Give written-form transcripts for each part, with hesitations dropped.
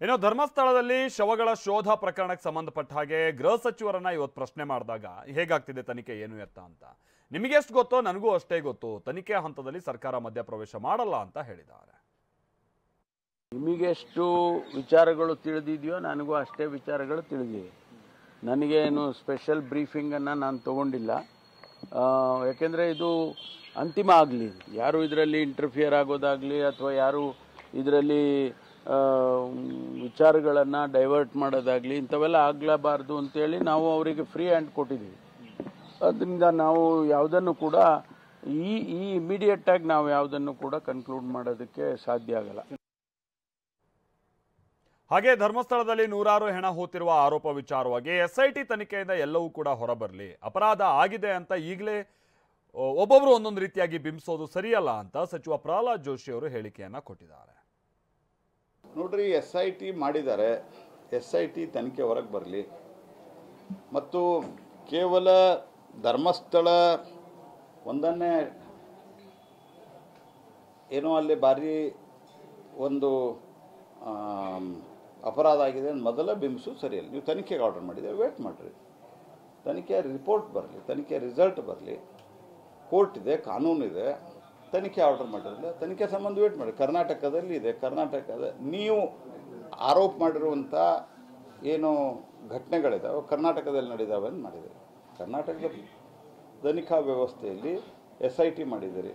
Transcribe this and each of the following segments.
ಇನ್ನು ಧರ್ಮಸ್ಥಳದಲ್ಲಿ ಶವಗಳ ಶೋಧ ಪ್ರಕರಣಕ್ಕೆ ಸಂಬಂಧಪಟ್ಟ ಹಾಗೆ ಗೃಹ ಸಚಿವರನ್ನ ಇವತ್ತು ಪ್ರಶ್ನೆ ಮಾಡಿದಾಗ ಹೇಗಾಗ್ತಿದೆ ತನಿಖೆ ಏನು ಎತ್ತ ಅಂತ ನಿಮಗೆ ಎಷ್ಟು ಗೊತ್ತೋ ನನಗೂ ಅಷ್ಟೇ ಗೊತ್ತು, ತನಿಖೆ ಹಂತದಲ್ಲಿ ಸರ್ಕಾರ ಮಧ್ಯಪ್ರವೇಶ ಮಾಡಲ್ಲ ಅಂತ ಹೇಳಿದ್ದಾರೆ. ನಿಮಗೆಷ್ಟು ವಿಚಾರಗಳು ತಿಳಿದಿದೆಯೋ ನನಗೂ ಅಷ್ಟೇ ವಿಚಾರಗಳು ತಿಳಿದಿವೆ. ನನಗೇನು ಸ್ಪೆಷಲ್ ಬ್ರೀಫಿಂಗನ್ನು ನಾನು ತಗೊಂಡಿಲ್ಲ. ಯಾಕೆಂದರೆ ಇದು ಅಂತಿಮ ಆಗಲಿ, ಯಾರು ಇದರಲ್ಲಿ ಇಂಟರ್ಫಿಯರ್ ಆಗೋದಾಗಲಿ ಅಥವಾ ಯಾರು ಇದರಲ್ಲಿ ವಿಚಾರಗಳನ್ನು ಡೈವರ್ಟ್ ಮಾಡೋದಾಗಲಿ ಇಂಥವೆಲ್ಲ ಆಗಲೇಬಾರ್ದು ಅಂತೇಳಿ ನಾವು ಅವರಿಗೆ ಫ್ರೀ ಹ್ಯಾಂಡ್ ಕೊಟ್ಟಿದ್ದೀವಿ. ಅದರಿಂದ ನಾವು ಯಾವುದನ್ನು ಕೂಡ ಈ ಇಮಿಡಿಯೇಟಾಗಿ ನಾವು ಯಾವುದನ್ನು ಕೂಡ ಕನ್ಕ್ಲೂಡ್ ಮಾಡೋದಕ್ಕೆ ಸಾಧ್ಯ ಆಗಲ್ಲ. ಹಾಗೆ ಧರ್ಮಸ್ಥಳದಲ್ಲಿ ನೂರಾರು ಹೆಣ ಹೂತಿರುವ ಆರೋಪ ವಿಚಾರವಾಗಿ SIT ತನಿಖೆಯಿಂದ ಎಲ್ಲವೂ ಕೂಡ ಹೊರಬರಲಿ, ಅಪರಾಧ ಆಗಿದೆ ಅಂತ ಈಗಲೇ ಒಬ್ಬೊಬ್ರು ಒಂದೊಂದು ರೀತಿಯಾಗಿ ಬಿಂಬಿಸೋದು ಸರಿಯಲ್ಲ ಅಂತ ಸಚಿವ ಪ್ರಹ್ಲಾದ್ ಜೋಶಿ ಅವರು ಹೇಳಿಕೆಯನ್ನ ಕೊಟ್ಟಿದ್ದಾರೆ. ನೋಡ್ರಿ, SIT ಮಾಡಿದ್ದಾರೆ, SIT ತನಿಖೆ ಹೊರಗೆ ಬರಲಿ. ಮತ್ತು ಕೇವಲ ಧರ್ಮಸ್ಥಳ ಒಂದನ್ನೇ ಏನೋ ಅಲ್ಲಿ ಭಾರಿ ಒಂದು ಅಪರಾಧ ಆಗಿದೆ ಅಂತ ಮೊದಲ ಬಿಂಬಿಸೋದು ಸರಿಯಲ್ಲ. ನೀವು ತನಿಖೆಗೆ ಆರ್ಡರ್ ಮಾಡಿದ್ದೀರಿ, ವೇಟ್ ಮಾಡಿರಿ, ತನಿಖೆ ರಿಪೋರ್ಟ್ ಬರಲಿ, ತನಿಖೆ ರಿಸಲ್ಟ್ ಬರಲಿ. ಕೋರ್ಟ್ ಇದೆ, ಕಾನೂನಿದೆ, ತನಿಖೆ ಆರ್ಡರ್ ಮಾಡಿರಲಿಲ್ಲ, ತನಿಖೆ ಸಂಬಂಧ ವೇಟ್ ಮಾಡಿ. ಕರ್ನಾಟಕದಲ್ಲಿ ಇದೆ, ಕರ್ನಾಟಕದ ನೀವು ಆರೋಪ ಮಾಡಿರುವಂಥ ಏನು ಘಟನೆಗಳಿದ್ದಾವೆ ಕರ್ನಾಟಕದಲ್ಲಿ ನಡೆದಾವೆ ಅಂತ ಮಾಡಿದ್ದೀರಿ. ಕರ್ನಾಟಕದ ತನಿಖಾ ವ್ಯವಸ್ಥೆಯಲ್ಲಿ SIT ಮಾಡಿದ್ದೀರಿ.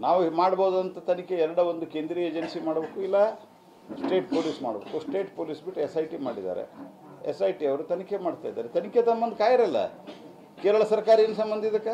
ನಾವು ಮಾಡ್ಬೋದಂತ ತನಿಖೆ ಒಂದು ಕೇಂದ್ರೀಯ ಏಜೆನ್ಸಿ ಮಾಡಬೇಕು, ಇಲ್ಲ ಸ್ಟೇಟ್ ಪೊಲೀಸ್ ಮಾಡಬೇಕು. ಸ್ಟೇಟ್ ಪೊಲೀಸ್ ಬಿಟ್ಟು SIT ಮಾಡಿದ್ದಾರೆ. SIT ಅವರು ತನಿಖೆ ಮಾಡ್ತಾ ಇದ್ದಾರೆ. ತನಿಖೆ ಸಂಬಂಧ ಕಾಯಿರಲ್ಲ. ಕೇರಳ ಸರ್ಕಾರ ಏನು ಸಂಬಂಧ ಇದಕ್ಕೆ?